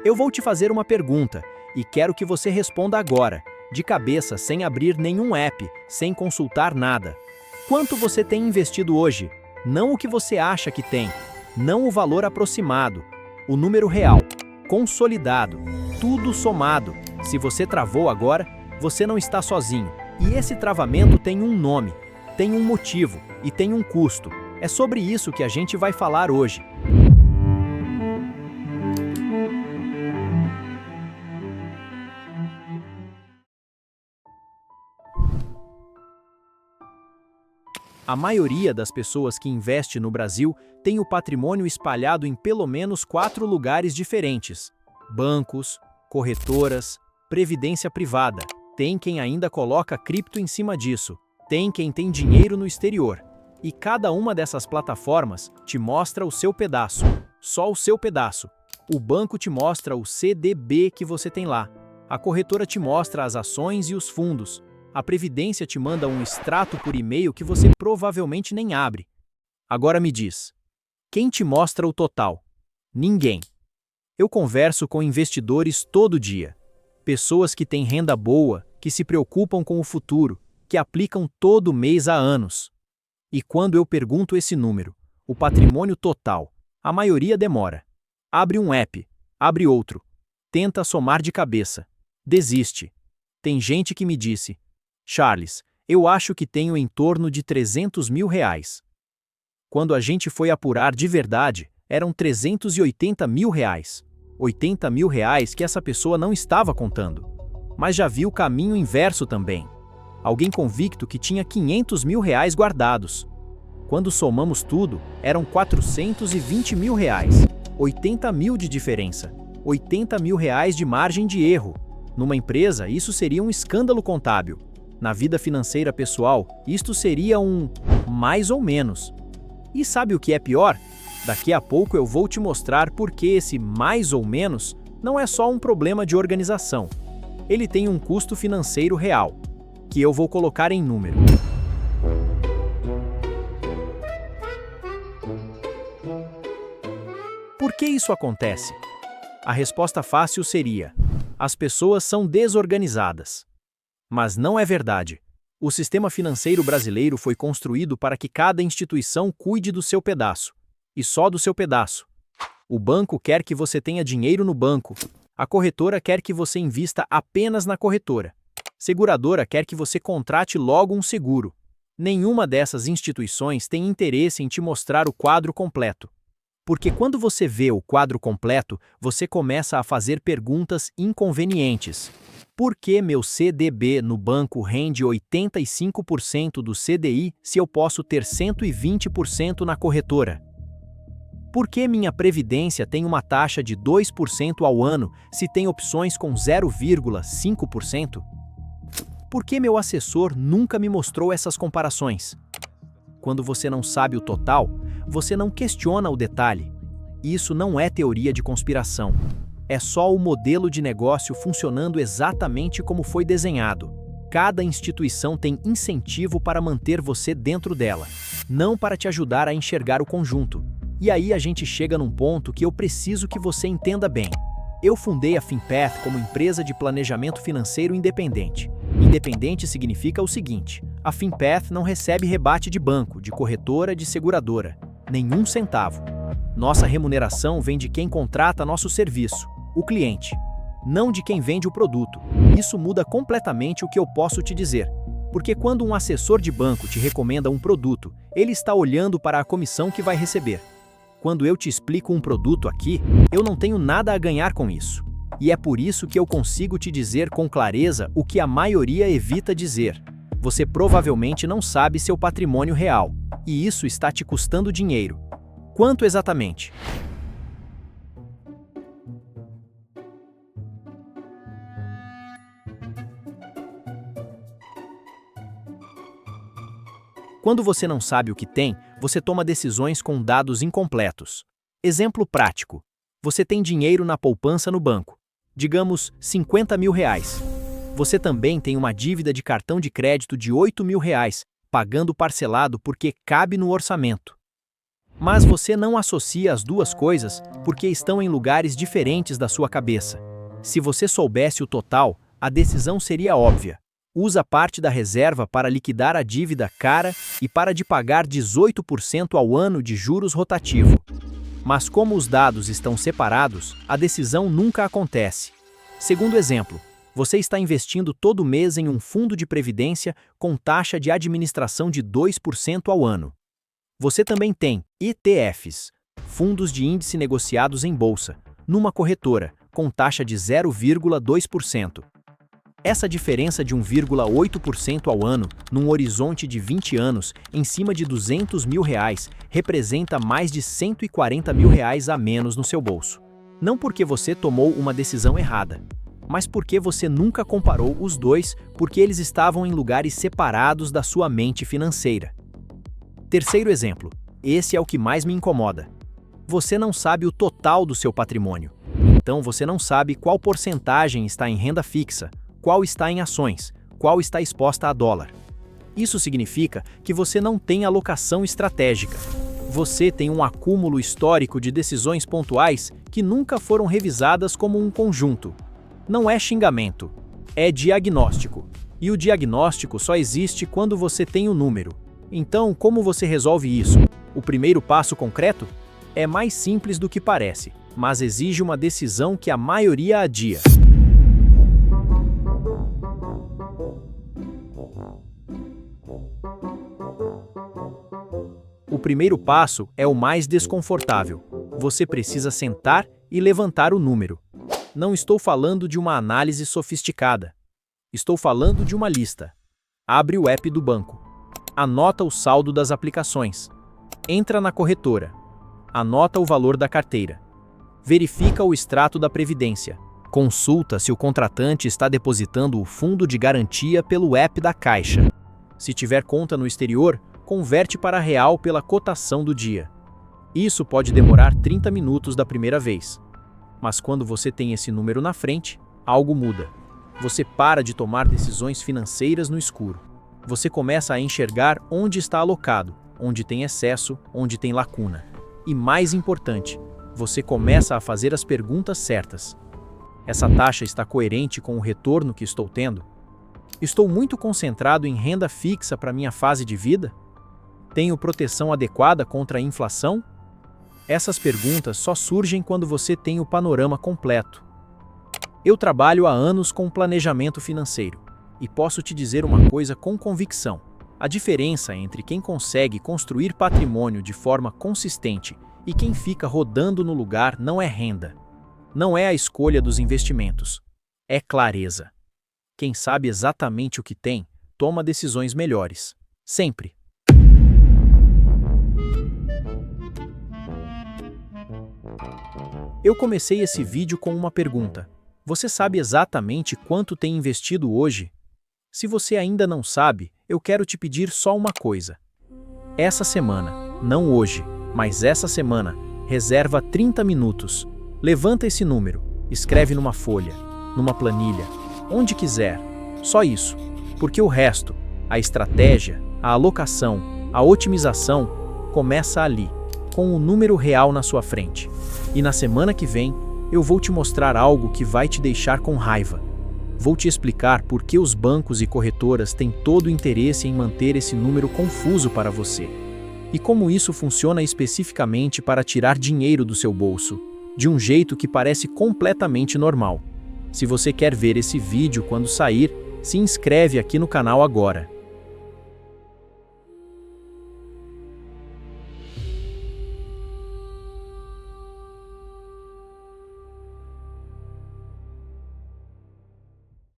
Eu vou te fazer uma pergunta e quero que você responda agora, de cabeça, sem abrir nenhum app, sem consultar nada. Quanto você tem investido hoje? Não o que você acha que tem, não o valor aproximado, o número real, consolidado, tudo somado. Se você travou agora, você não está sozinho. E esse travamento tem um nome, tem um motivo e tem um custo. É sobre isso que a gente vai falar hoje. A maioria das pessoas que investe no Brasil tem o patrimônio espalhado em pelo menos 4 lugares diferentes: bancos, corretoras, previdência privada. Tem quem ainda coloca cripto em cima disso. Tem quem tem dinheiro no exterior. E cada uma dessas plataformas te mostra o seu pedaço. Só o seu pedaço. O banco te mostra o CDB que você tem lá. A corretora te mostra as ações e os fundos. A Previdência te manda um extrato por e-mail que você provavelmente nem abre. Agora me diz, quem te mostra o total? Ninguém. Eu converso com investidores todo dia. Pessoas que têm renda boa, que se preocupam com o futuro, que aplicam todo mês há anos. E quando eu pergunto esse número, o patrimônio total, a maioria demora. Abre um app, abre outro, tenta somar de cabeça, desiste. Tem gente que me disse: Charles, eu acho que tenho em torno de 300 mil reais. Quando a gente foi apurar de verdade, eram 380 mil reais. 80 mil reais que essa pessoa não estava contando. Mas já viu o caminho inverso também. Alguém convicto que tinha 500 mil reais guardados. Quando somamos tudo, eram 420 mil reais. 80 mil de diferença. 80 mil reais de margem de erro. Numa empresa, isso seria um escândalo contábil. Na vida financeira pessoal, isto seria um mais ou menos. E sabe o que é pior? Daqui a pouco eu vou te mostrar por que esse mais ou menos não é só um problema de organização. Ele tem um custo financeiro real, que eu vou colocar em número. Por que isso acontece? A resposta fácil seria: as pessoas são desorganizadas. Mas não é verdade. O sistema financeiro brasileiro foi construído para que cada instituição cuide do seu pedaço. E só do seu pedaço. O banco quer que você tenha dinheiro no banco. A corretora quer que você invista apenas na corretora. Seguradora quer que você contrate logo um seguro. Nenhuma dessas instituições tem interesse em te mostrar o quadro completo. Porque quando você vê o quadro completo, você começa a fazer perguntas inconvenientes. Por que meu CDB no banco rende 85% do CDI se eu posso ter 120% na corretora? Por que minha previdência tem uma taxa de 2% ao ano se tem opções com 0,5%? Por que meu assessor nunca me mostrou essas comparações? Quando você não sabe o total, você não questiona o detalhe. Isso não é teoria de conspiração. É só o modelo de negócio funcionando exatamente como foi desenhado. Cada instituição tem incentivo para manter você dentro dela, não para te ajudar a enxergar o conjunto. E aí a gente chega num ponto que eu preciso que você entenda bem. Eu fundei a FinPath como empresa de planejamento financeiro independente. Independente significa o seguinte: a FinPath não recebe rebate de banco, de corretora, de seguradora. Nenhum centavo. Nossa remuneração vem de quem contrata nosso serviço, o cliente, não de quem vende o produto. Isso muda completamente o que eu posso te dizer. Porque quando um assessor de banco te recomenda um produto, ele está olhando para a comissão que vai receber. Quando eu te explico um produto aqui, eu não tenho nada a ganhar com isso. E é por isso que eu consigo te dizer com clareza o que a maioria evita dizer. Você provavelmente não sabe seu patrimônio real, e isso está te custando dinheiro. Quanto exatamente? Quando você não sabe o que tem, você toma decisões com dados incompletos. Exemplo prático. Você tem dinheiro na poupança no banco. Digamos, 50 mil reais. Você também tem uma dívida de cartão de crédito de 8 mil reais, pagando parcelado porque cabe no orçamento. Mas você não associa as duas coisas porque estão em lugares diferentes da sua cabeça. Se você soubesse o total, a decisão seria óbvia. Usa parte da reserva para liquidar a dívida cara e para de pagar 18% ao ano de juros rotativo. Mas como os dados estão separados, a decisão nunca acontece. Segundo exemplo, você está investindo todo mês em um fundo de previdência com taxa de administração de 2% ao ano. Você também tem ETFs, fundos de índice negociados em bolsa, numa corretora, com taxa de 0,2%. Essa diferença de 1,8% ao ano, num horizonte de 20 anos, em cima de R$200 mil, representa mais de R$140 mil a menos no seu bolso. Não porque você tomou uma decisão errada, mas porque você nunca comparou os dois porque eles estavam em lugares separados da sua mente financeira. Terceiro exemplo, esse é o que mais me incomoda. Você não sabe o total do seu patrimônio, então você não sabe qual porcentagem está em renda fixa, qual está em ações, qual está exposta a dólar. Isso significa que você não tem alocação estratégica. Você tem um acúmulo histórico de decisões pontuais que nunca foram revisadas como um conjunto. Não é xingamento, é diagnóstico. E o diagnóstico só existe quando você tem o número. Então, como você resolve isso? O primeiro passo concreto? É mais simples do que parece, mas exige uma decisão que a maioria adia. O primeiro passo é o mais desconfortável. Você precisa sentar e levantar o número. Não estou falando de uma análise sofisticada. Estou falando de uma lista. Abre o app do banco. Anota o saldo das aplicações. Entra na corretora. Anota o valor da carteira. Verifica o extrato da previdência. Consulta se o contratante está depositando o fundo de garantia pelo app da Caixa. Se tiver conta no exterior, converte para real pela cotação do dia. Isso pode demorar 30 minutos da primeira vez. Mas quando você tem esse número na frente, algo muda. Você para de tomar decisões financeiras no escuro. Você começa a enxergar onde está alocado, onde tem excesso, onde tem lacuna. E mais importante, você começa a fazer as perguntas certas. Essa taxa está coerente com o retorno que estou tendo? Estou muito concentrado em renda fixa para minha fase de vida? Tenho proteção adequada contra a inflação? Essas perguntas só surgem quando você tem o panorama completo. Eu trabalho há anos com planejamento financeiro e posso te dizer uma coisa com convicção. A diferença entre quem consegue construir patrimônio de forma consistente e quem fica rodando no lugar não é renda. Não é a escolha dos investimentos. É clareza. Quem sabe exatamente o que tem, toma decisões melhores. Sempre. Eu comecei esse vídeo com uma pergunta. Você sabe exatamente quanto tem investido hoje? Se você ainda não sabe, eu quero te pedir só uma coisa. Essa semana, não hoje, mas essa semana, reserva 30 minutos. Levanta esse número, escreve numa folha, numa planilha, onde quiser. Só isso. Porque o resto, a estratégia, a alocação, a otimização, começa ali, com o número real na sua frente. E na semana que vem, eu vou te mostrar algo que vai te deixar com raiva. Vou te explicar por que os bancos e corretoras têm todo o interesse em manter esse número confuso para você. E como isso funciona especificamente para tirar dinheiro do seu bolso, de um jeito que parece completamente normal. Se você quer ver esse vídeo quando sair, se inscreve aqui no canal agora.